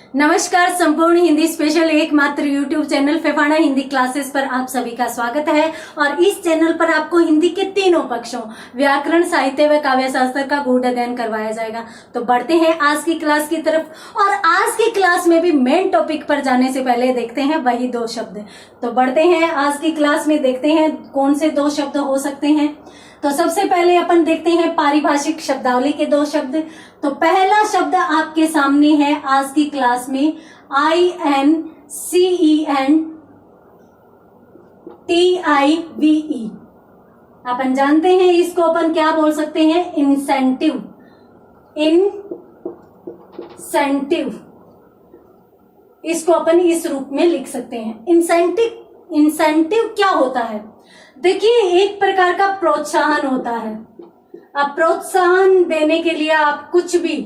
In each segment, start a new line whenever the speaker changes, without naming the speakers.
नमस्कार। संपूर्ण हिंदी स्पेशल एकमात्र YouTube channel Phephana Hindi classes पर आप सभी का स्वागत है। और इस चैनल पर आपको हिंदी के तीनों पक्षों व्याकरण, साहित्य व काव्य शास्त्र का गूढ़ अध्ययन करवाया जाएगा। तो बढ़ते हैं आज की क्लास की तरफ। और आज की क्लास में भी मेन टॉपिक पर जाने से पहले देखते हैं वही दो शब्द। तो बढ़ते हैं आज की क्लास में, देखते हैं कौन से दो शब्द हो सकते हैं। तो सबसे पहले अपन देखते हैं पारिभाषिक शब्दावली के दो शब्द। तो पहला शब्द आपके सामने है आज की क्लास में INCENTIVE। अपन जानते हैं इसको अपन क्या बोल सकते हैं, इंसेंटिव। इंसेंटिव इसको अपन इस रूप में लिख सकते हैं। इंसेंटिव क्या होता है? देखिए, एक प्रकार का प्रोत्साहन होता है। अब प्रोत्साहन देने के लिए आप कुछ भी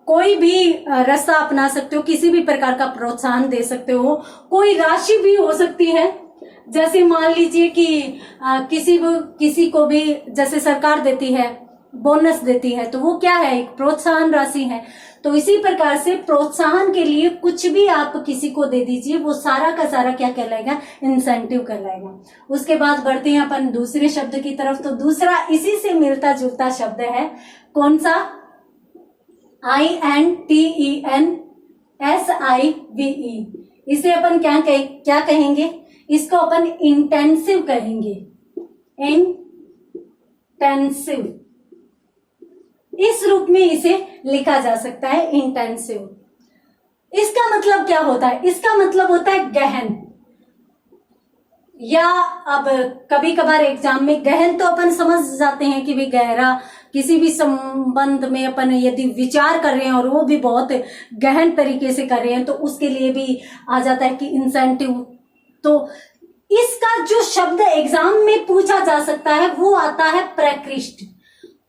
कोई भी रास्ता अपना सकते हो, किसी भी प्रकार का प्रोत्साहन दे सकते हो। कोई राशि भी हो सकती है, जैसे मान लीजिए कि किसी को भी जैसे सरकार देती है, बोनस देती है, तो वो क्या है, एक प्रोत्साहन राशि है। तो इसी प्रकार से प्रोत्साहन के लिए कुछ भी आप किसी को दे दीजिए, वो सारा का सारा क्या कहलाएगा, इंसेंटिव कहलाएगा। उसके बाद बढ़ते हैं अपन दूसरे शब्द की तरफ। तो दूसरा इसी से मिलता जुलता शब्द है, कौन सा, INTENSIVE। इसे अपन क्या कहेंगे, इसको अपन इंटेंसिव कहेंगे। इंटेंसिव इस रूप में इसे लिखा जा सकता है, इंटेंसिव। इसका मतलब क्या होता है? इसका मतलब होता है गहन। या अब कभी कभार एग्जाम में गहन तो अपन समझ जाते हैं कि भी गहरा, किसी भी संबंध में अपन यदि विचार कर रहे हैं और वो भी बहुत गहन तरीके से कर रहे हैं, तो उसके लिए भी आ जाता है कि इंसेंटिव। तो इसका जो शब्द एग्जाम में पूछा जा सकता है वो आता है प्रकृष्ट।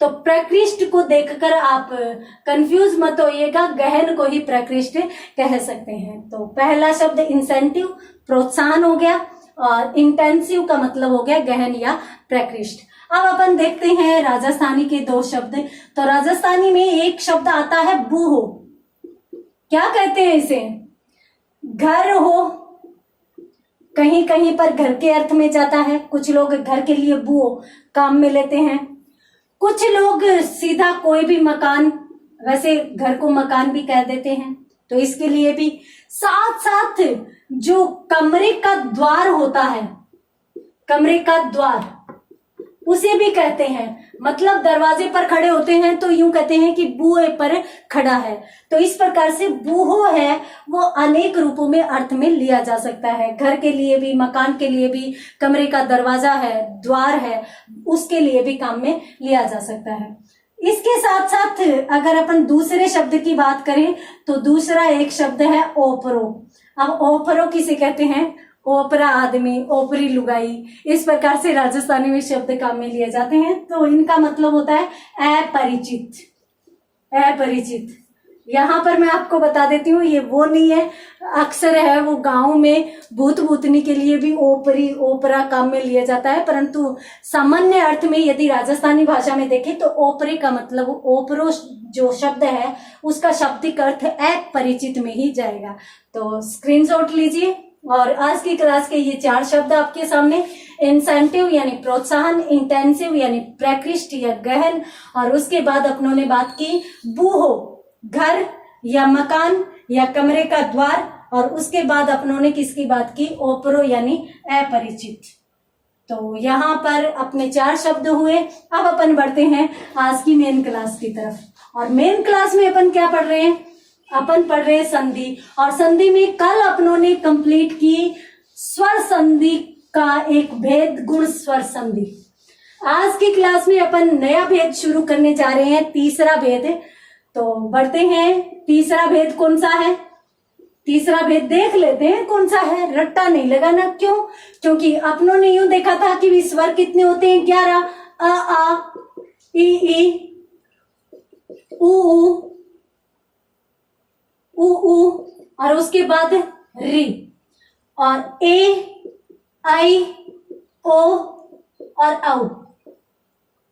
तो प्रकृष्ट को देखकर आप कंफ्यूज मत होइएगा, गहन को ही प्रकृष्ट कह सकते हैं। तो पहला शब्द इंसेंटिव प्रोत्साहन हो गया, और इंटेंसिव का मतलब हो गया गहन या प्रकृष्ट। अब अपन देखते हैं राजस्थानी के दो शब्द। तो राजस्थानी में एक शब्द आता है बूहो। क्या कहते हैं इसे? घर हो, कहीं कहीं पर घर के अर्थ में जाता है। कुछ लोग घर के लिए बूहो काम में लेते हैं। कुछ लोग सीधा कोई भी मकान, वैसे घर को मकान भी कह देते हैं, तो इसके लिए भी। साथ साथ जो कमरे का द्वार होता है, कमरे का द्वार, उसे भी कहते हैं। मतलब दरवाजे पर खड़े होते हैं तो यूं कहते हैं कि बूहे पर खड़ा है। तो इस प्रकार से बूहो है वो अनेक रूपों में अर्थ में लिया जा सकता है। घर के लिए भी, मकान के लिए भी, कमरे का दरवाजा है, द्वार है, उसके लिए भी काम में लिया जा सकता है। इसके साथ साथ अगर अपन दूसरे शब्द की बात करें तो दूसरा एक शब्द है ओपरो। अब ओपरो किसे कहते हैं? ओपरा आदमी, ओपरी लुगाई, इस प्रकार से राजस्थानी में शब्द काम में लिए जाते हैं। तो इनका मतलब होता है अपरिचित। अपरिचित यहाँ पर मैं आपको बता देती हूँ, ये वो नहीं है। अक्सर है वो गांव में भूत भूतनी के लिए भी ओपरी, ओपरा काम में लिया जाता है, परंतु सामान्य अर्थ में यदि राजस्थानी भाषा में देखें तो ओपरे का मतलब, ओपरो जो शब्द है उसका शाब्दिक अर्थ अपरिचित में ही जाएगा। तो स्क्रीनशॉट लीजिए। और आज की क्लास के ये चार शब्द आपके सामने, इंसेंटिव यानी प्रोत्साहन, इंटेंसिव यानी प्रकृष्ट या गहन, और उसके बाद अपनों ने बात की बूहो, घर या मकान या कमरे का द्वार, और उसके बाद अपनों ने किसकी बात की, ओपरो यानी अपरिचित। तो यहाँ पर अपने चार शब्द हुए। अब अपन बढ़ते हैं आज की मेन क्लास की तरफ। और मेन क्लास में अपन क्या पढ़ रहे हैं? अपन पढ़ रहे हैं संधि। और संधि में कल अपनों ने कंप्लीट की स्वर संधि का एक भेद, गुण स्वर संधि। आज की क्लास में अपन नया भेद शुरू करने जा रहे हैं, तीसरा भेद। तो बढ़ते हैं, तीसरा भेद कौन सा है? तीसरा भेद देख लेते हैं कौन सा है, रट्टा नहीं लगाना। क्यों? क्योंकि अपनों ने यूं देखा था कि स्वर कितने होते हैं, 11, अ आ, ई उ और उसके बाद री, और ए, आई, ओ और औ।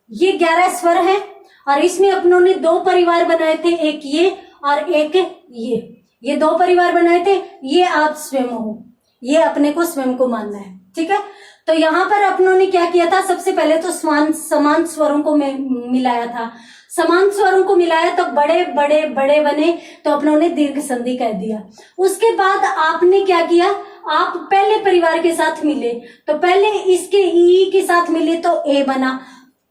ये 11 स्वर हैं। और इसमें अपनों ने दो परिवार बनाए थे, एक ये और एक ये। ये 2 परिवार बनाए थे, ये आप स्वयं हो, ये अपने को स्वयं को मानना है, ठीक है। तो यहाँ पर अपनों ने क्या किया था, सबसे पहले तो समान स्वरों को मिलाया था। समान स्वरों को मिलाया तो बड़े बड़े बड़े बने, तो अपनों ने दीर्घ संधि कह दिया। उसके बाद आपने क्या किया, आप पहले परिवार के साथ मिले, तो पहले इसके ई के साथ मिले तो ए बना,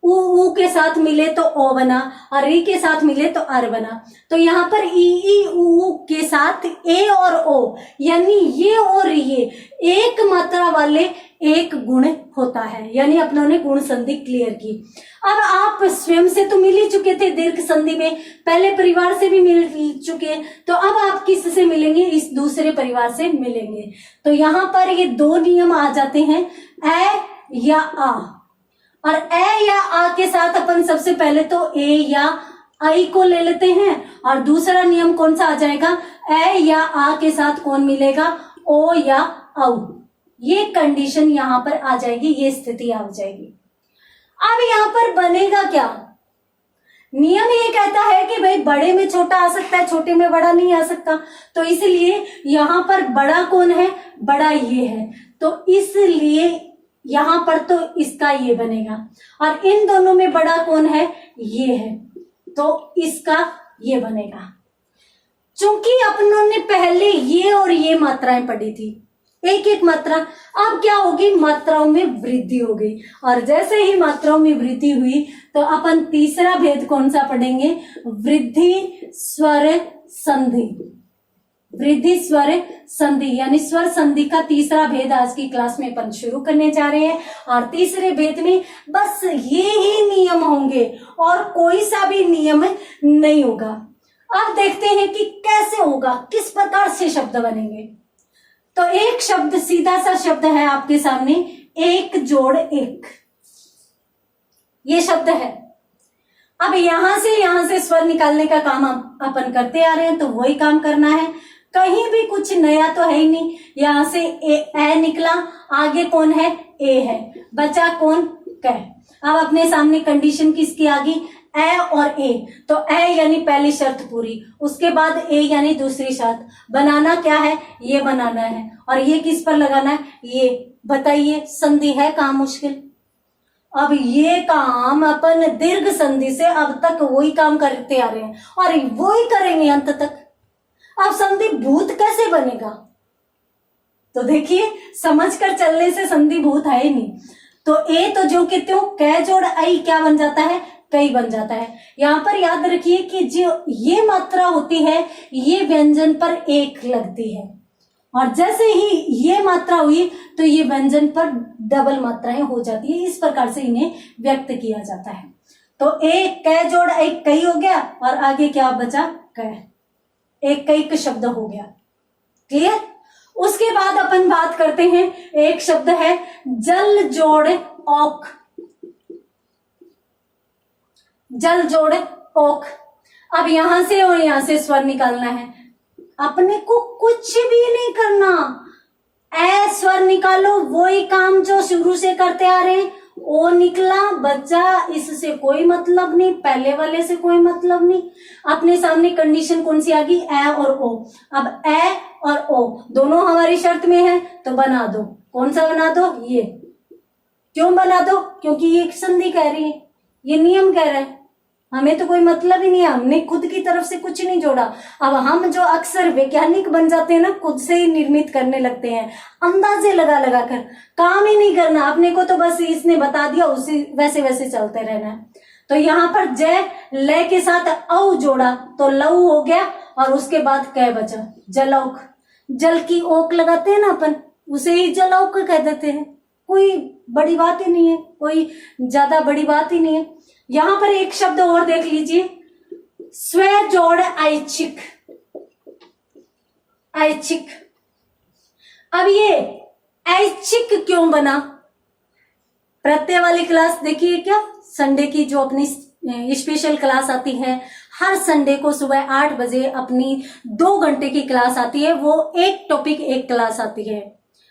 ऊ के साथ मिले तो ओ बना, और ई के साथ मिले तो अर बना। तो यहाँ पर ई ऊ के साथ ए और ओ, यानी ये और ये एक मात्रा वाले एक गुण होता है, यानी अपनों ने गुण संधि क्लियर की। अब आप स्वयं से तो मिल ही चुके थे दीर्घ संधि में, पहले परिवार से भी मिल चुके, तो अब आप किससे मिलेंगे, इस दूसरे परिवार से मिलेंगे। तो यहाँ पर ये 2 नियम आ जाते हैं, ए या आ, और ए या आ के साथ अपन सबसे पहले तो ए या आई को ले लेते हैं, और दूसरा नियम कौन सा आ जाएगा, ए या आ के साथ कौन मिलेगा, ओ या औ। ये कंडीशन यहाँ पर आ जाएगी, ये स्थिति आ जाएगी। अब यहाँ पर बनेगा क्या, नियम ये कहता है कि भाई बड़े में छोटा आ सकता है, छोटे में बड़ा नहीं आ सकता, तो इसलिए यहाँ पर बड़ा कौन है, बड़ा ये है, तो इसलिए यहाँ पर तो इसका ये बनेगा, और इन दोनों में बड़ा कौन है, ये है, तो इसका ये बनेगा। चूंकि अपनों ने पहले ये और ये मात्राएं पढ़ी थी, एक एक मात्रा, अब क्या होगी, मात्राओं में वृद्धि हो गई, और जैसे ही मात्राओं में वृद्धि हुई तो अपन तीसरा भेद कौन सा पढ़ेंगे, वृद्धि स्वर संधि। वृद्धि स्वर संधि यानी स्वर संधि का तीसरा भेद आज की क्लास में अपन शुरू करने जा रहे हैं, और तीसरे भेद में बस ये ही नियम होंगे और कोई सा भी नियम नहीं होगा। अब देखते हैं कि कैसे होगा, किस प्रकार से शब्द बनेंगे। तो एक शब्द, सीधा सा शब्द है आपके सामने, एक जोड़ एक, ये शब्द है। अब यहां से स्वर निकालने का काम अपन करते आ रहे हैं, तो वही काम करना है, कहीं भी कुछ नया तो है ही नहीं। यहां से ए निकला, आगे कौन है, ए है, बचा कौन, क। अब अपने सामने कंडीशन किसकी आ गई, ए और ए, तो ए यानी पहली शर्त पूरी, उसके बाद ए यानी दूसरी शर्त। बनाना क्या है, ये बनाना है, और ये किस पर लगाना है, ये। बताइए, संधि है काम मुश्किल। अब ये काम अपन दीर्घ संधि से अब तक वही काम करते आ रहे हैं, और वही करेंगे अंत तक। अब संधि भूत कैसे बनेगा, तो देखिए समझकर चलने से संधि भूत है ही नहीं। तो ए तो जो कहते हो, कै जोड़ आई क्या बन जाता है, कई बन जाता है। यहाँ पर याद रखिए कि जो ये मात्रा होती है, ये व्यंजन पर एक लगती है, और जैसे ही ये मात्रा हुई तो ये व्यंजन पर डबल मात्राएं हो जाती है। इस प्रकार से इन्हें व्यक्त किया जाता है। तो एक कै जोड़ एक कई हो गया, और आगे क्या बचा, कै, एक कई का शब्द हो गया। क्लियर। उसके बाद अपन बात करते हैं, एक शब्द है जल जोड़ औक। जल जोड़ औक। अब यहां से और यहां से स्वर निकालना है, अपने को कुछ भी नहीं करना, ए स्वर निकालो, वही काम जो शुरू से करते आ रहे हैं। ओ निकला, बच्चा, इससे कोई मतलब नहीं, पहले वाले से कोई मतलब नहीं। अपने सामने कंडीशन कौन सी आ गई, ए और ओ। अब ए और ओ दोनों हमारी शर्त में है, तो बना दो। कौन सा बना दो, ये। क्यों बना दो, क्योंकि ये संधि कह रही है, ये नियम कह रहा है, हमें तो कोई मतलब ही नहीं है, हमने खुद की तरफ से कुछ नहीं जोड़ा। अब हम जो अक्सर वैज्ञानिक बन जाते हैं ना, खुद से ही निर्मित करने लगते हैं, अंदाजे लगा लगा कर, काम ही नहीं करना अपने को, तो बस इसने बता दिया, उसी वैसे वैसे चलते रहना है। तो यहाँ पर जय लय के साथ औ जोड़ा तो लऊ हो गया, और उसके बाद कै बचा, जलौक। जल की ओक लगाते हैं ना अपन, उसे ही जलौक कह देते हैं, कोई बड़ी बात ही नहीं है, कोई ज्यादा बड़ी बात ही नहीं है। यहां पर एक शब्द और देख लीजिए, स्व जोड़ ऐच्छिक। ऐच्छिक। अब ये ऐच्छिक क्यों बना, प्रत्यय वाली क्लास देखिए क्या, संडे की जो अपनी स्पेशल क्लास आती है, हर संडे को सुबह 8 बजे अपनी 2 घंटे की क्लास आती है, वो एक टॉपिक एक क्लास आती है।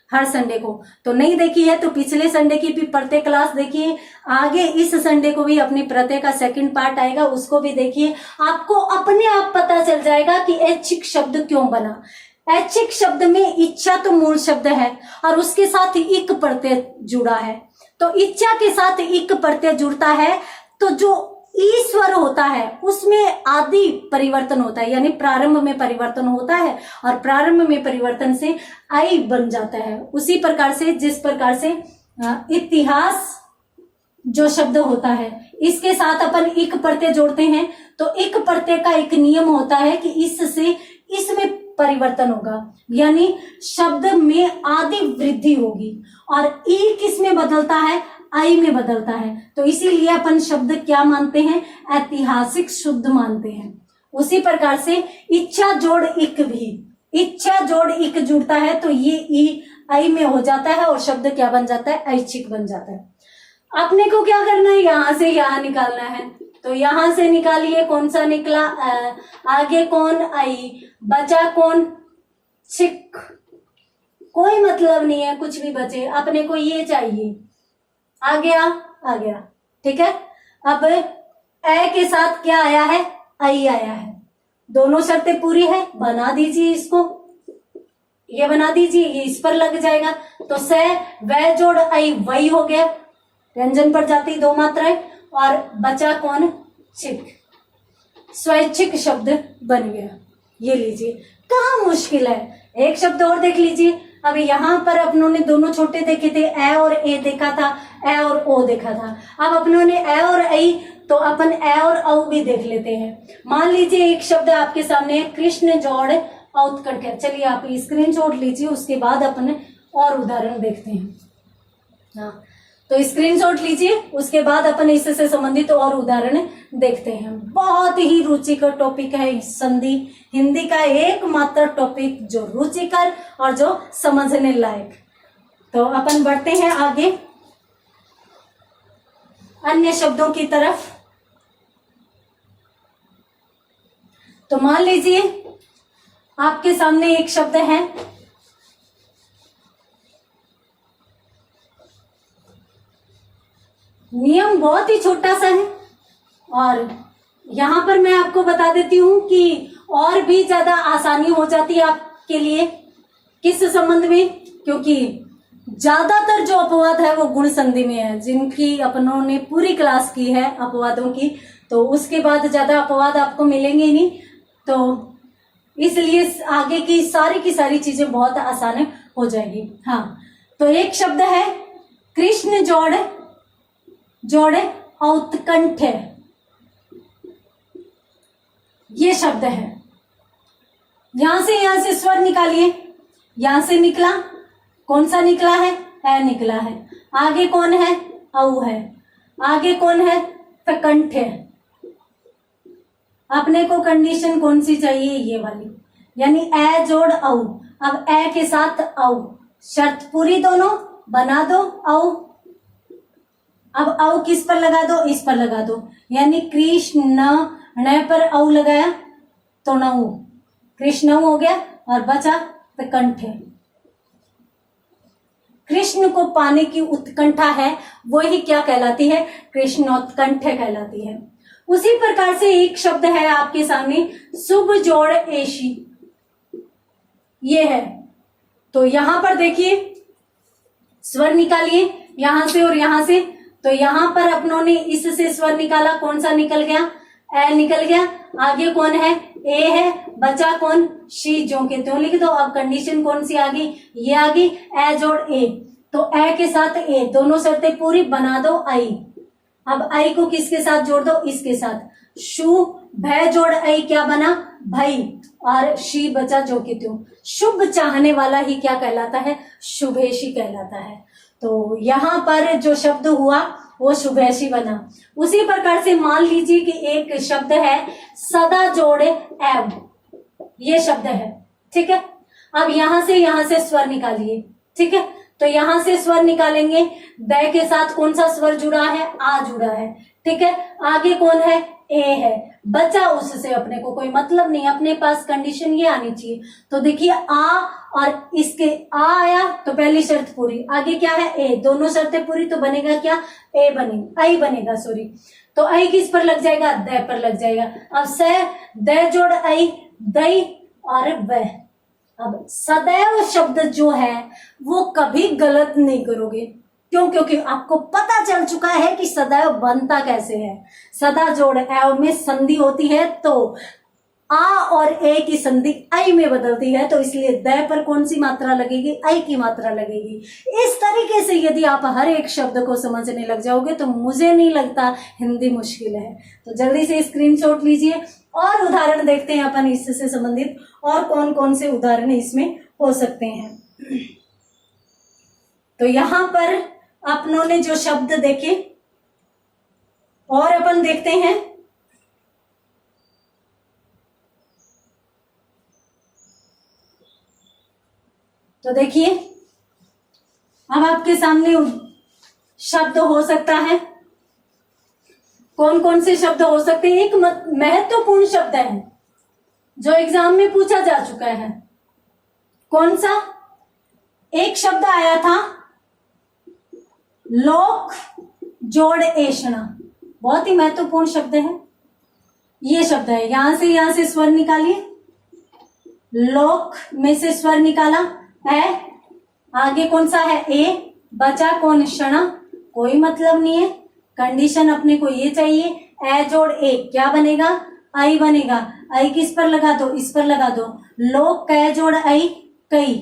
हर संडे को। तो नहीं देखी है तो पिछले संडे की भी प्रत्येक क्लास देखिए, आगे इस संडे को भी अपनी प्रत्येक का सेकंड पार्ट आएगा, उसको भी देखिए। आपको अपने आप पता चल जाएगा कि ऐच्छिक शब्द क्यों बना। ऐच्छिक शब्द में इच्छा तो मूल शब्द है और उसके साथ इक प्रत्यय जुड़ा है। तो इच्छा के साथ इक प्रत्यय जुड़ता है तो जो ईश्वर होता है उसमें आदि परिवर्तन होता है, यानी प्रारंभ में परिवर्तन होता है और प्रारंभ में परिवर्तन से आई बन जाता है। उसी प्रकार से जिस प्रकार से इतिहास जो शब्द होता है इसके साथ अपन इक प्रत्यय जोड़ते हैं तो इक प्रत्यय का एक नियम होता है कि इससे इसमें परिवर्तन होगा, यानी शब्द में आदि वृद्धि होगी और ई किस में बदलता है, आई में बदलता है। तो इसीलिए अपन शब्द क्या मानते हैं, ऐतिहासिक शुद्ध मानते हैं। उसी प्रकार से इच्छा जोड़ इक भी, इच्छा जोड़ इक जुड़ता है तो ये ई आई में हो जाता है और शब्द क्या बन जाता है, ऐच्छिक बन जाता है। अपने को क्या करना है, यहां से यहां निकालना है। तो यहां से निकालिए, कौन सा निकला, आगे कौन, आई, बचा कौन, छिक। कोई मतलब नहीं है कुछ भी बचे, अपने को ये चाहिए। आ गया, ठीक है। अब ए के साथ क्या आया है, आई आया है। दोनों शर्तें पूरी है, बना दीजिए इसको, ये बना दीजिए, ये इस पर लग जाएगा। तो से वह जोड़ आई वही हो गया, व्यंजन पर जाती दो मात्राएं और बचा कौन, छिक, स्वैच्छिक शब्द बन गया। ये लीजिए, कहाँ मुश्किल है। एक शब्द और देख लीजिए। अभी यहाँ पर अपनों ने दोनों छोटे देखे थे, ए और ए देखा था, ए और ओ देखा था। अब अपनों ने ए और आई, तो अपन ए और औ भी देख लेते हैं। मान लीजिए एक शब्द आपके सामने है, कृष्ण जोड़ औत्कण्ठ। चलिए आप स्क्रीनशॉट लीजिए, उसके बाद अपन और उदाहरण देखते हैं। हाँ, तो स्क्रीनशॉट लीजिए, उसके बाद अपन इससे संबंधित और उदाहरण देखते हैं। बहुत ही रुचिकर टॉपिक है संधि, हिंदी का एकमात्र टॉपिक जो रुचिकर और जो समझने लायक। तो अपन बढ़ते हैं आगे अन्य शब्दों की तरफ। तो मान लीजिए आपके सामने एक शब्द है, नियम बहुत ही छोटा सा है और यहां पर मैं आपको बता देती हूं कि और भी ज्यादा आसानी हो जाती है आपके लिए। किस संबंध में, क्योंकि ज्यादातर जो अपवाद है वो गुण संधि में है, जिनकी अपनों ने पूरी क्लास की है अपवादों की, तो उसके बाद ज्यादा अपवाद आपको मिलेंगे नहीं। तो इसलिए आगे की सारी चीजें बहुत आसान हो जाएगी। हाँ, तो एक शब्द है कृष्ण जोड़ औत्कण्ठ, ये शब्द है। यहां से स्वर निकालिए, यहां से निकला, कौन सा निकला है, ए निकला है। आगे कौन है, औ है। आगे कौन है, तकंठ है। अपने को कंडीशन कौन सी चाहिए, ये वाली, यानी ए जोड़ औ। अब ए के साथ औ, शर्त पूरी, दोनों बना दो औ। अब औ किस पर लगा दो, इस पर लगा दो, यानी कृष्ण न पर औ लगाया तो नऊ, कृष्ण हो गया और बचा उत्कंठ। कृष्ण को पाने की उत्कंठा है, वही क्या कहलाती है, कृष्णोत्कंठ कहलाती है। उसी प्रकार से एक शब्द है आपके सामने, शुभ जोड़ एशी, ये है। तो यहां पर देखिए, स्वर निकालिए यहां से और यहां से। तो यहां पर अपनों ने इससे स्वर निकाला, कौन सा निकल गया, ए निकल गया। आगे कौन है, ए है। बचा कौन, शी, जो के त्यों लिख दो। अब कंडीशन कौन सी आ गई, ये आ गई, ए जोड़ ए। तो ए के साथ ए, दोनों शर्तें पूरी, बना दो आई। अब आई को किसके साथ जोड़ दो, इसके साथ। शु भय जोड़ आई, क्या बना, भई, और शी बचा जो के त्यों। शुभ चाहने वाला ही क्या कहलाता है, शुभेशी कहलाता है। तो यहाँ पर जो शब्द हुआ वो शुभेशी बना। उसी प्रकार से मान लीजिए कि एक शब्द है सदा जोड़े एव, ये शब्द है, ठीक है। अब यहां से स्वर निकालिए, ठीक है। तो यहां से स्वर निकालेंगे, द के साथ कौन सा स्वर जुड़ा है, आ जुड़ा है, ठीक है। आगे कौन है, ए है। बचा उससे अपने को कोई मतलब नहीं, अपने पास कंडीशन ये आनी चाहिए। तो देखिए आ और इसके आ आया तो पहली शर्त पूरी, आगे क्या है ए, दोनों शर्तें पूरी तो बनेगा क्या, ए बनेगा, आई बनेगा सॉरी। तो आई किस पर लग जाएगा, द पर लग जाएगा। अब से द जोड़ आई, दई और वह। अब सदैव शब्द जो है वो कभी गलत नहीं करोगे, क्यों, क्योंकि आपको पता चल चुका है कि सदैव बनता कैसे है। सदा जोड़ एव में संधि होती है तो आ और ए की संधि आई में बदलती है, तो इसलिए द पर कौन सी मात्रा लगेगी, आई की मात्रा लगेगी। इस तरीके से यदि आप हर एक शब्द को समझने लग जाओगे तो मुझे नहीं लगता हिंदी मुश्किल है। तो जल्दी से स्क्रीनशॉट लीजिए और उदाहरण देखते हैं अपन इससे संबंधित और कौन कौन से उदाहरण इसमें हो सकते हैं। तो यहां पर अपनों ने जो शब्द देखे और अपन देखते हैं। तो देखिए अब आपके सामने शब्द हो सकता है, कौन कौन से शब्द हो सकते हैं। एक महत्वपूर्ण शब्द है जो एग्जाम में पूछा जा चुका है। कौन सा, एक शब्द आया था लोक जोड़ एषणा, बहुत ही महत्वपूर्ण शब्द है। ये शब्द है, यहां से स्वर निकालिए, लोक में से स्वर निकाला है, आगे कौन सा है ए, बचा कौन क्षणा, कोई मतलब नहीं है, कंडीशन अपने को ये चाहिए, ए जोड़ ए क्या बनेगा, आई बनेगा, आई किस पर लगा दो, इस पर लगा दो, लोक कै जोड़ आई कई,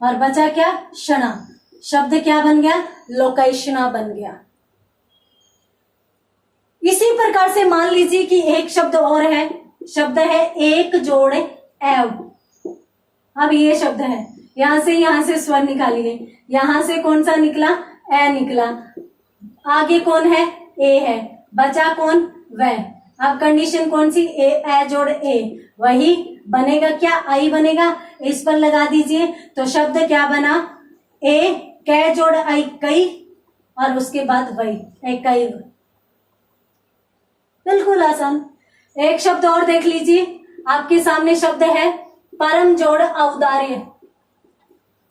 और बचा क्या क्षणा, शब्द क्या बन गया, लोकैषणा बन गया। इसी प्रकार से मान लीजिए कि एक शब्द और है, शब्द है एक जोड़ एव। अब ये शब्द है, यहां से स्वर निकालिए, यहां से कौन सा निकला, ए निकला, आगे कौन है, ए है, बचा कौन, वह। अब कंडीशन कौन सी, ए जोड़ ए, वही बनेगा क्या, आई बनेगा, इस पर लगा दीजिए, तो शब्द क्या बना, ए कै जोड़ आई कई, और उसके बाद वही एकैव। बिल्कुल आसान। एक शब्द और देख लीजिए, आपके सामने शब्द है परम जोड़ औदार्य।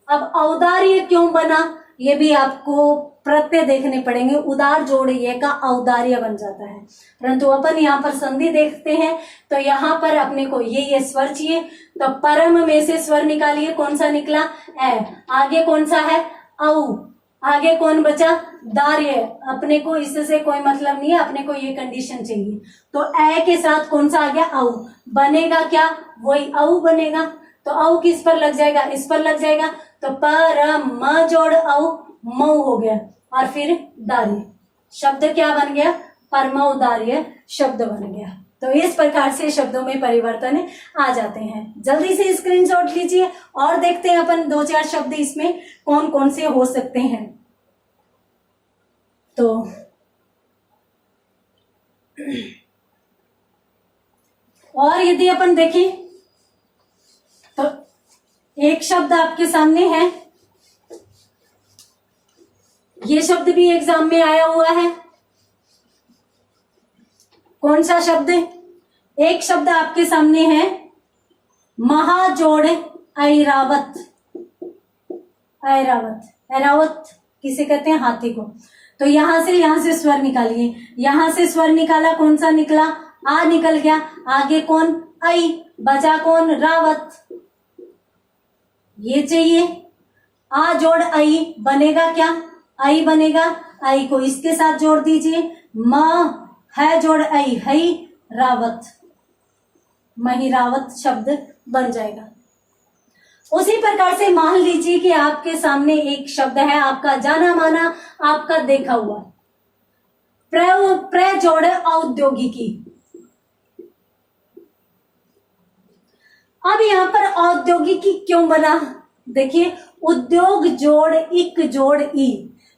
अब औदार्य क्यों बना, ये भी आपको प्रत्यय देखने पड़ेंगे, उदार जोड़ ये का औदार्य बन जाता है, परंतु अपन यहाँ पर संधि देखते हैं तो यहाँ पर अपने को ये स्वर चाहिए, तो परम में से स्वर निकालिए, कौन सा निकला, ए, आगे कौन सा है, औ, आगे कौन बचा, दार्य, अपने को इससे कोई मतलब नहीं है, अपने को ये कंडीशन चाहिए, तो ए के साथ कौन सा आ गया, औ, बनेगा क्या, वही औ बनेगा, तो औ किस पर लग जाएगा, इस पर लग जाएगा, तो परम जोड़ औ मऊ हो गया, और फिर दार्य, शब्द क्या बन गया, परमौदार्य शब्द बन गया। तो इस प्रकार से शब्दों में परिवर्तन आ जाते हैं। जल्दी से स्क्रीनशॉट लीजिए और देखते हैं अपन 2-4 शब्द इसमें कौन कौन से हो सकते हैं। तो और यदि अपन देखें तो एक शब्द आपके सामने है, ये शब्द भी एग्जाम में आया हुआ है। कौन सा शब्द, एक शब्द आपके सामने है महाजोड़ ऐरावत। ऐरावत, ऐरावत किसे कहते हैं, हाथी को। तो यहां से स्वर निकालिए, यहां से स्वर निकाला, कौन सा निकला, आ निकल गया, आगे कौन, आई, बचा कौन, रावत, ये चाहिए, आ जोड़ आई बनेगा क्या, आई बनेगा, आई को इसके साथ जोड़ दीजिए, म है जोड़ आई हई रावत, महिरावत शब्द बन जाएगा। उसी प्रकार से मान लीजिए कि आपके सामने एक शब्द है, आपका जाना माना, आपका देखा हुआ, प्र जोड़ औद्योगिकी। अब यहां पर औद्योगिकी क्यों बना, देखिए उद्योग जोड़ इक जोड़ ई,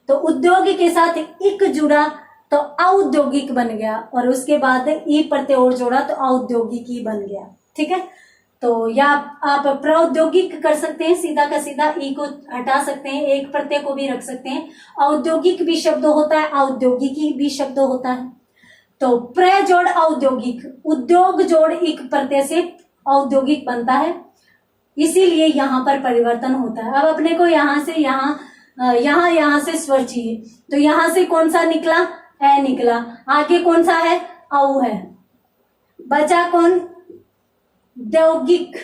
तो उद्योग के साथ इक जुड़ा तो औद्योगिक बन गया, और उसके बाद ई प्रत्यय और जोड़ा तो औद्योगिकी बन गया। ठीक है, तो या आप प्रौद्योगिक कर सकते हैं, सीधा का सीधा ई को हटा सकते हैं, एक प्रत्यय को भी रख सकते हैं, औद्योगिक भी शब्द होता है, औद्योगिकी भी शब्द होता है। तो प्र जोड़ औद्योगिक, उद्योग जोड़ इक प्रत्यय से औद्योगिक बनता है, इसीलिए यहाँ पर परिवर्तन होता है। अब अपने को यहाँ से यहाँ से स्वर चाहिए, तो यहाँ से कौन सा निकला, ए निकला, आगे कौन सा है, औ है, बचा कौन, औद्योगिक।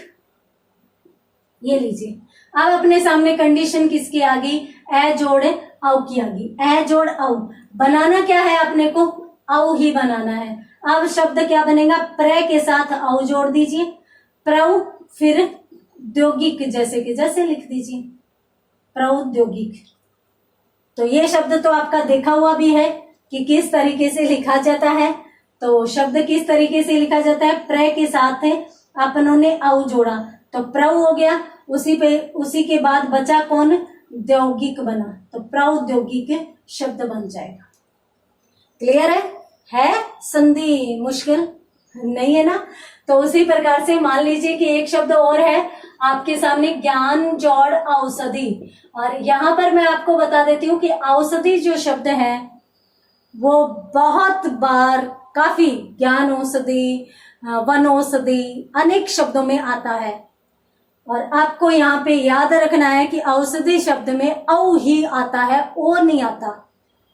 ये लीजिए, अब अपने सामने कंडीशन किसकी आ गई, ए जोड़ औ की आ गई, ए जोड़ औ, बनाना क्या है अपने को, औ ही बनाना है। अब शब्द क्या बनेगा, प्र के साथ औ जोड़ दीजिए, प्रौ, फिर औद्योगिक, जैसे कि जैसे लिख दीजिए, प्रौद्योगिक। तो ये शब्द तो आपका देखा हुआ भी है कि किस तरीके से लिखा जाता है। तो शब्द किस तरीके से लिखा जाता है, प्र के साथ है अपनों ने औ जोड़ा तो प्रौ हो गया, उसी के बाद बचा कौन, औद्योगिक बना, तो प्रौद्योगिक शब्द बन जाएगा। क्लियर है संधि मुश्किल नहीं है ना। तो उसी प्रकार से मान लीजिए कि एक शब्द और है आपके सामने, ज्ञान जोड़ औषधि। और यहाँ पर मैं आपको बता देती हूँ कि औषधि जो शब्द है वो बहुत बार काफी ज्ञान औषधि, वन औषधि अनेक शब्दों में आता है। और आपको यहाँ पे याद रखना है कि औषधि शब्द में औ ही आता है, ओ नहीं आता।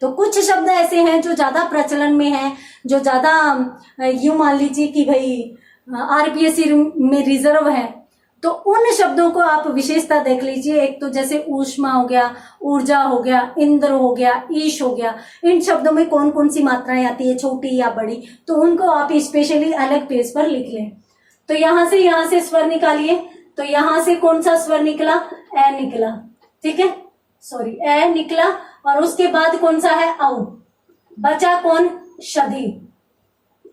तो कुछ शब्द ऐसे हैं जो ज्यादा प्रचलन में हैं, जो ज्यादा यूं मान लीजिए कि भाई आरपीएससी में रिजर्व है, तो उन शब्दों को आप विशेषता देख लीजिए। एक तो जैसे ऊष्मा हो गया, ऊर्जा हो गया, इंद्र हो गया, ईश हो गया, इन शब्दों में कौन कौन सी मात्राएं आती है, छोटी या बड़ी, तो उनको आप स्पेशली अलग पेज पर लिख लें। तो यहाँ से स्वर निकालिए, तो यहाँ से कौन सा स्वर निकला, ए निकला, ठीक है, सॉरी ए निकला, और उसके बाद कौन सा है, औ, बचा कौन, शधि।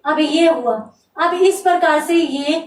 अब ये हुआ, अब इस प्रकार से ये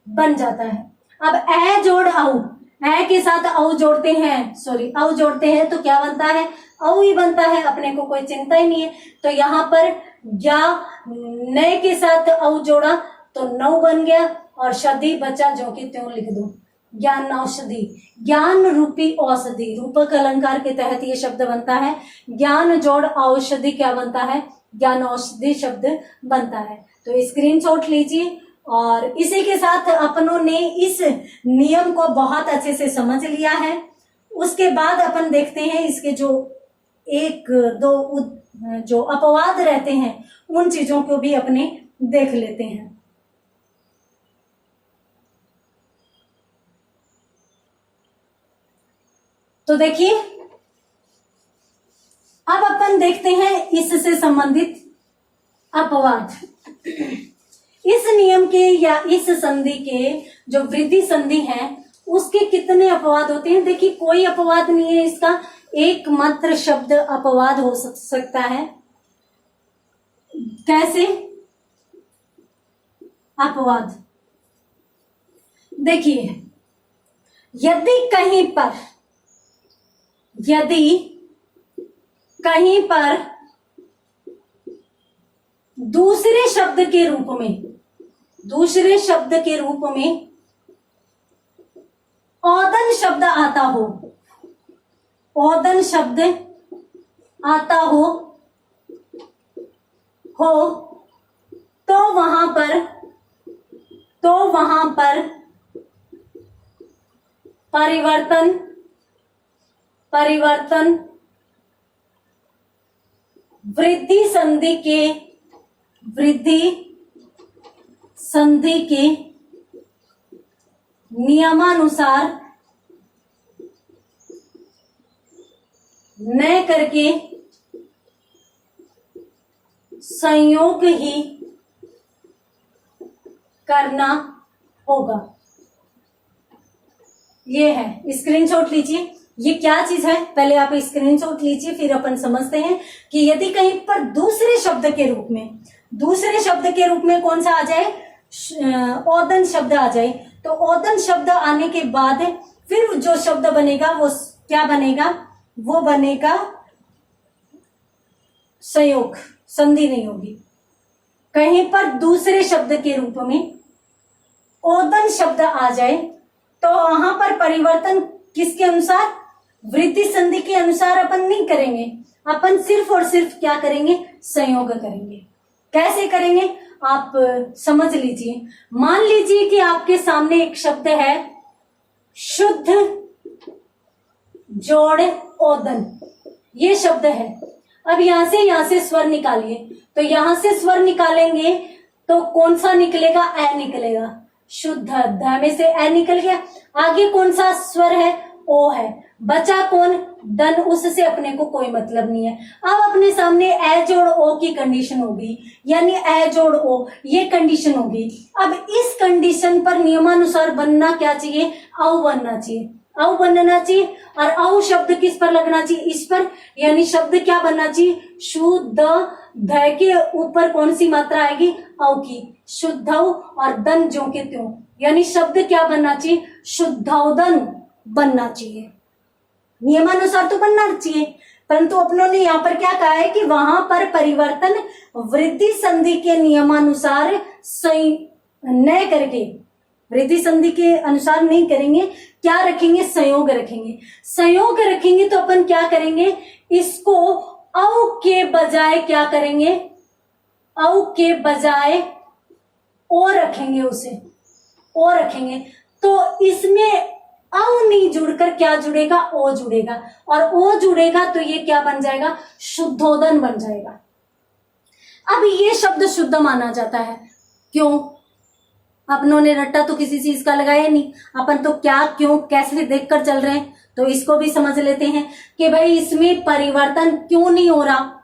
बन जाता है। अब ए जोड़ औ, ए के साथ औ जोड़ते हैं, सॉरी औ जोड़ते हैं तो क्या बनता है, औ ही बनता है, अपने को कोई चिंता ही नहीं है। तो यहाँ पर या नए के साथ औ जोड़ा तो नौ बन गया, और शधि बचा जो कि त्यों लिख दो, ज्ञान औषधि, ज्ञान रूपी औषधि, रूपक अलंकार के तहत ये शब्द बनता है। ज्ञान जोड़ औषधि क्या बनता है, ज्ञान औषधि शब्द बनता है। तो स्क्रीनशॉट लीजिए, और इसी के साथ अपनों ने इस नियम को बहुत अच्छे से समझ लिया है। उसके बाद अपन देखते हैं इसके जो एक दो जो अपवाद रहते हैं उन चीजों को भी अपने देख लेते हैं। तो देखिए, अब अपन देखते हैं इससे संबंधित अपवाद। इस नियम के या इस संधि के जो वृद्धि संधि है उसके कितने अपवाद होते हैं। देखिए, कोई अपवाद नहीं है इसका, एकमात्र शब्द अपवाद हो सकता है। कैसे अपवाद, देखिए, यदि कहीं पर दूसरे शब्द के रूप में औदन शब्द आता हो तो वहां पर परिवर्तन वृद्धि संधि के नियमानुसार न करके संयोग ही करना होगा। ये है, स्क्रीनशॉट लीजिए। ये क्या चीज है, पहले आप स्क्रीनशॉट लीजिए, फिर अपन समझते हैं कि यदि कहीं पर दूसरे शब्द के रूप में कौन सा आ जाए, औदन शब्द आ जाए, तो औदन शब्द आने के बाद फिर जो शब्द बनेगा वो क्या बनेगा, वो बनेगा संयोग, संधि नहीं होगी। कहीं पर दूसरे शब्द के रूप में औदन शब्द आ जाए तो वहां पर परिवर्तन किसके अनुसार, वृद्धि संधि के अनुसार अपन नहीं करेंगे, अपन सिर्फ और सिर्फ क्या करेंगे, संयोग करेंगे। कैसे करेंगे आप समझ लीजिए। मान लीजिए कि आपके सामने एक शब्द है शुद्ध जोड़ ओदन, ये शब्द है। अब यहां से स्वर निकालिए, तो यहां से स्वर निकालेंगे तो कौन सा निकलेगा, ए निकलेगा। शुद्ध, ध में से ए निकल गया। आगे कौन सा स्वर है, ओ है। बचा कौन, दन, उससे अपने को कोई मतलब नहीं है। अब अपने सामने ए जोड़ ओ की कंडीशन होगी, यानी ए जोड़ ओ, ये कंडीशन होगी। अब इस कंडीशन पर नियमानुसार बनना क्या चाहिए, औ बनना चाहिए, औ बनना चाहिए। और औ शब्द किस पर लगना चाहिए, इस पर, यानी शब्द क्या बनना चाहिए, शुद्ध, ध के ऊपर कौन सी मात्रा आएगी, औ की, शुद्धौ, और दन ज्यों के त्यों, यानी शब्द क्या बनना चाहिए, शुद्धौदन बनना चाहिए। नियमानुसार तो बनना चाहिए, परंतु अपनों ने यहाँ पर क्या कहा है कि वहां पर परिवर्तन वृद्धि संधि के नियमानुसार न करके, वृद्धि संधि के अनुसार नहीं करेंगे, क्या रखेंगे, संयोग रखेंगे। संयोग रखेंगे तो अपन क्या करेंगे, इसको औ के बजाय क्या करेंगे, औ के बजाय ओ रखेंगे, उसे ओ रखेंगे। तो इसमें औ नहीं जुड़कर क्या जुड़ेगा, ओ जुड़ेगा, और ओ जुड़ेगा तो ये क्या बन जाएगा, शुद्धोदन बन जाएगा। अब ये शब्द शुद्ध माना जाता है, क्यों, अपनों ने रट्टा तो किसी चीज का लगाया नहीं, अपन तो क्या क्यों कैसे देखकर चल रहे हैं। तो इसको भी समझ लेते हैं कि भाई इसमें परिवर्तन क्यों नहीं हो रहा,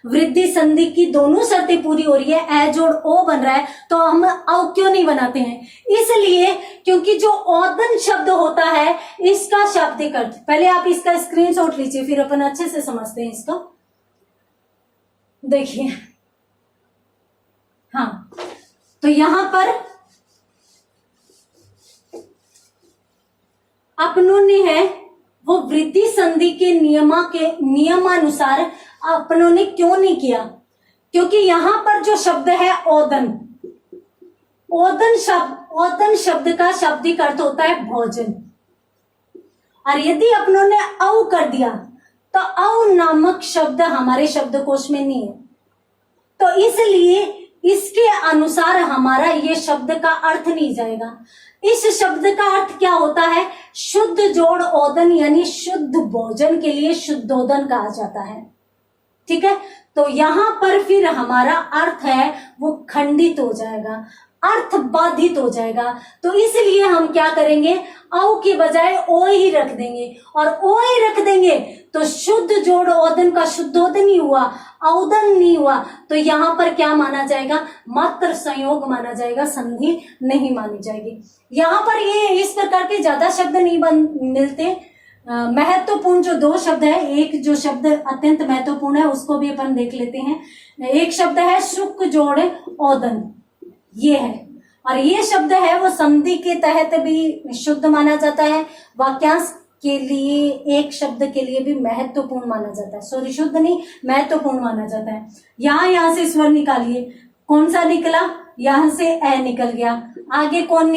वृद्धि संधि की दोनों शर्तें पूरी हो रही है, ए जोड़ ओ बन रहा है, तो हम औ क्यों नहीं बनाते हैं, इसलिए क्योंकि जो ओदन शब्द होता है इसका शाब्दिक अर्थ, पहले आप इसका स्क्रीनशॉट लीजिए फिर अपन अच्छे से समझते हैं इसको। देखिए, हाँ, तो यहां पर अपनों ने है वो वृद्धि संधि के नियमानुसार अपनों ने क्यों नहीं किया, क्योंकि यहां पर जो शब्द है ओदन, ओदन शब्द का शाब्दिक अर्थ होता है भोजन, और यदि अपनों ने औ कर दिया तो औ नामक शब्द हमारे शब्दकोश में नहीं है, तो इसलिए इसके अनुसार हमारा ये शब्द का अर्थ नहीं जाएगा। इस शब्द का अर्थ क्या होता है, शुद्ध जोड़ ओदन, यानी शुद्ध भोजन के लिए शुद्धोदन कहा जाता है। ठीक है, तो यहां पर फिर हमारा अर्थ है वो खंडित हो जाएगा, अर्थ बाधित हो जाएगा। तो इसलिए हम क्या करेंगे, औ के बजाय ओ ही रख देंगे, और ओ ही रख देंगे तो शुद्ध जोड़ ओदन का शुद्धोदन ही हुआ, औदन नहीं हुआ। तो यहाँ पर क्या माना जाएगा, मात्र संयोग माना जाएगा, संधि नहीं मानी जाएगी। यहाँ पर ये इस प्रकार के ज्यादा शब्द नहीं मिलते। महत्वपूर्ण जो दो शब्द है, एक जो शब्द अत्यंत महत्वपूर्ण है उसको भी अपन देख लेते हैं। एक शब्द है शुक जोड़ ओदन, ये है, और ये शब्द है वो संधि के तहत भी शुद्ध माना जाता है, वाक्यांश के लिए एक शब्द के लिए भी महत्वपूर्ण माना जाता है, सॉरी शुद्ध नहीं महत्वपूर्ण माना जाता है। यहां से स्वर निकालिए, कौन सा निकला, यहां से ए निकल गया, आगे कौन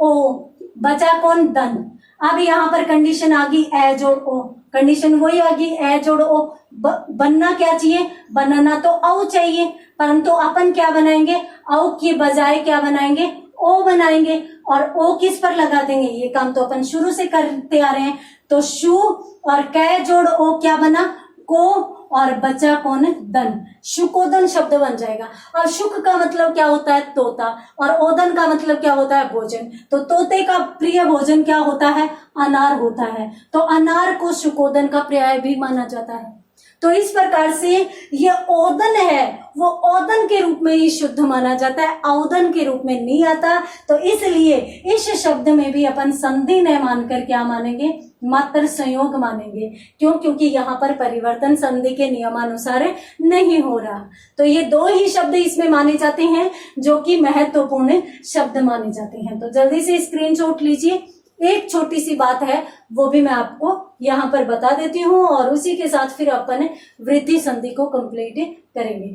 ओ, बचा कौन, दन। अब यहाँ पर कंडीशन आ गई ए जोड़ ओ, कंडीशन वही आ गई ए जोड़ ओ। बनना क्या चाहिए, बनना तो औ चाहिए, परंतु अपन क्या बनाएंगे, औ के बजाय क्या बनाएंगे, ओ बनाएंगे, और ओ किस पर लगा देंगे, ये काम तो अपन शुरू से करते आ रहे हैं। तो शु और कै जोड़ ओ क्या बना, को, और बचा कौन, दन, शुकोदन शब्द बन जाएगा। और शुक का मतलब क्या होता है, तोता, और ओदन का मतलब क्या होता है, भोजन। तो तोते का प्रिय भोजन क्या होता है, अनार होता है, तो अनार को शुकोदन का पर्याय भी माना जाता है। तो इस प्रकार से ये ओदन है वो ओदन के रूप में ही शुद्ध माना जाता है, औदन के रूप में नहीं आता। तो इसलिए इस शब्द में भी अपन संधि न मानकर क्या मानेंगे, मात्र संयोग मानेंगे। क्यों, क्योंकि यहाँ पर परिवर्तन संधि के नियमानुसार नहीं हो रहा। तो ये दो ही शब्द इसमें माने जाते हैं जो कि महत्वपूर्ण शब्द माने जाते हैं। तो जल्दी से स्क्रीनशॉट लीजिए। एक छोटी सी बात है वो भी मैं आपको यहाँ पर बता देती हूँ, और उसी के साथ फिर अपन वृद्धि संधि को कंप्लीट करेंगे।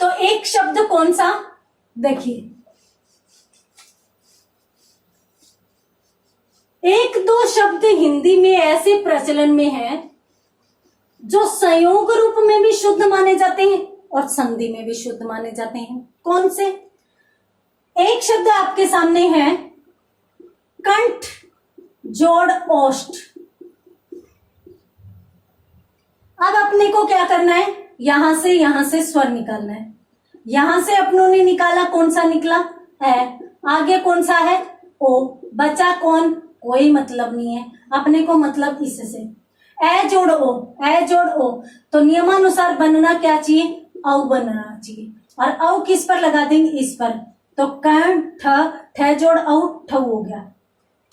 तो एक शब्द कौन सा, देखिए, एक दो शब्द हिंदी में ऐसे प्रचलन में हैं जो संयोग रूप में भी शुद्ध माने जाते हैं, और संधि में भी शुद्ध माने जाते हैं। कौन से? एक शब्द आपके सामने है कंठ जोड़ ओष्ठ। अब अपने को क्या करना है, यहां से स्वर निकालना है। यहां से अपनों ने निकाला, कौन सा निकला? है। आगे कौन सा है? ओ। बचा कौन? कोई मतलब नहीं है अपने को, मतलब इससे ए जोड़ ओ, ए जोड़ ओ, तो नियमानुसार बनना क्या चाहिए? औ बनना चाहिए। और औ किस पर लगा देंगे? इस पर। तो कण ठ, ठ जोड़ औ ठ हो गया।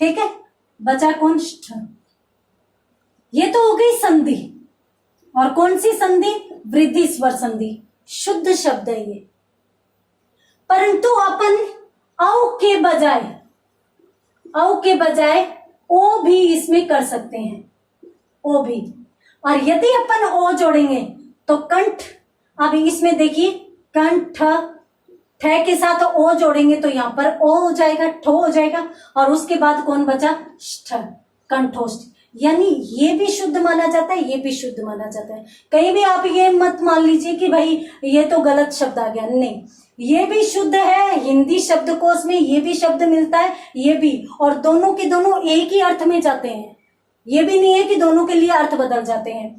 ठीक है, बचा कौन? ष्ठ। ये तो हो गई संधि। और कौन सी संधि? वृद्धि स्वर संधि। शुद्ध शब्द है ये। परंतु अपन औ के बजाय ओ भी इसमें कर सकते हैं, ओ भी। और यदि अपन ओ जोड़ेंगे तो कंठ, अभी इसमें देखिए कंठ, ठ के साथ ओ जोड़ेंगे तो यहां पर ओ हो जाएगा, ठो हो जाएगा। और उसके बाद कौन बचा? ष्ठ, कंठोष्ठ। यानी ये भी शुद्ध माना जाता है, ये भी शुद्ध माना जाता है। कहीं भी आप ये मत मान लीजिए कि भाई ये तो गलत शब्द आ गया, नहीं, ये भी शुद्ध है। हिंदी शब्दकोश में ये भी शब्द मिलता है, ये भी, और दोनों के दोनों एक ही अर्थ में जाते हैं। ये भी नहीं है कि दोनों के लिए अर्थ बदल जाते हैं,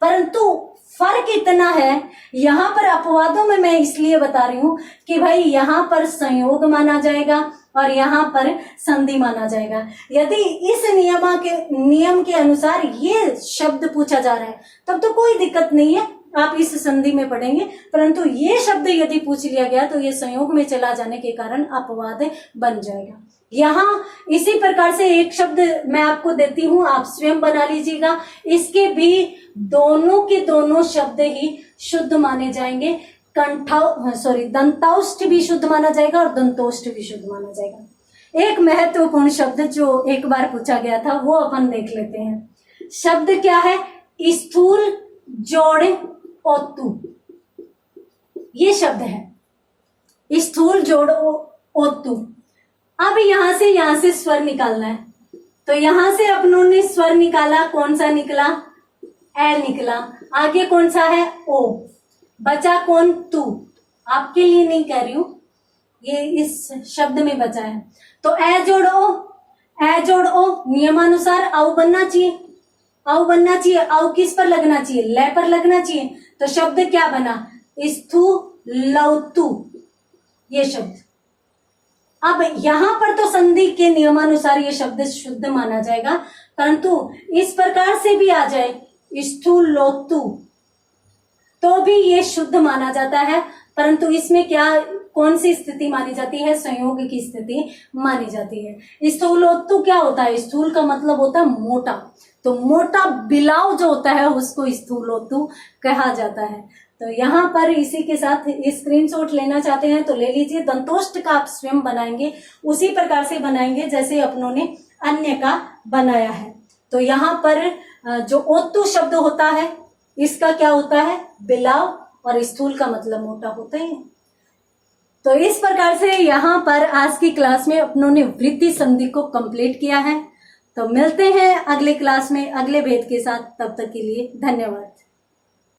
परंतु फर्क इतना है। यहां पर अपवादों में मैं इसलिए बता रही हूं कि भाई यहां पर संयोग माना जाएगा और यहां पर संधि माना जाएगा। यदि इस नियम के अनुसार ये शब्द पूछा जा रहा है तब तो कोई दिक्कत नहीं है, आप इस संधि में पढ़ेंगे। परंतु ये शब्द यदि पूछ लिया गया तो ये संयोग में चला जाने के कारण अपवाद बन जाएगा। यहाँ इसी प्रकार से एक शब्द मैं आपको देती हूं, आप स्वयं बना लीजिएगा। इसके भी दोनों के दोनों शब्द ही शुद्ध माने जाएंगे। दंताउष्ठ भी शुद्ध माना जाएगा और दंतोष्ठ भी शुद्ध माना जाएगा। एक महत्वपूर्ण शब्द जो एक बार पूछा गया था वो अपन देख लेते हैं। शब्द क्या है? स्थूल जोड़ ओतु, ये शब्द है स्थूल जोड़ ओतु। अब यहां से स्वर निकालना है, तो यहां से अपनों ने स्वर निकाला, कौन सा निकला? ए निकला। आगे कौन सा है? ओ। बचा कौन? तू। आपके लिए नहीं कह रही हूं, ये इस शब्द में बचा है। तो ए जोड़ो, ए जोड़ो, नियमानुसार औ बनना चाहिए, औ बनना चाहिए। औ किस पर लगना चाहिए? ले पर लगना चाहिए। तो शब्द क्या बना? स्थू लौतु, ये शब्द। अब यहां पर तो संधि के नियमानुसार ये शब्द शुद्ध माना जाएगा, परंतु इस प्रकार से भी आ जाए स्थूल लोतु तो भी ये शुद्ध माना जाता है। परंतु इसमें क्या, कौन सी स्थिति मानी जाती है? संयोग की स्थिति मानी जाती है। स्थूलोत्तु क्या होता है? स्थूल का मतलब होता है मोटा, तो मोटा बिलाव जो होता है उसको स्थूलोत्तु कहा जाता है। तो यहाँ पर इसी के साथ स्क्रीनशॉट लेना चाहते हैं तो ले लीजिए। दंतोष्ठ का आप स्वयं बनाएंगे, उसी प्रकार से बनाएंगे जैसे अपनों ने अन्य का बनाया है। तो यहाँ पर जो ओत्तु शब्द होता है इसका क्या होता है? बिलाव, और स्थूल का मतलब मोटा होता है। तो इस प्रकार से यहाँ पर आज की क्लास में अपनों ने वृद्धि संधि को कंप्लीट किया है। तो मिलते हैं अगले क्लास में अगले भेद के साथ, तब तक के लिए धन्यवाद।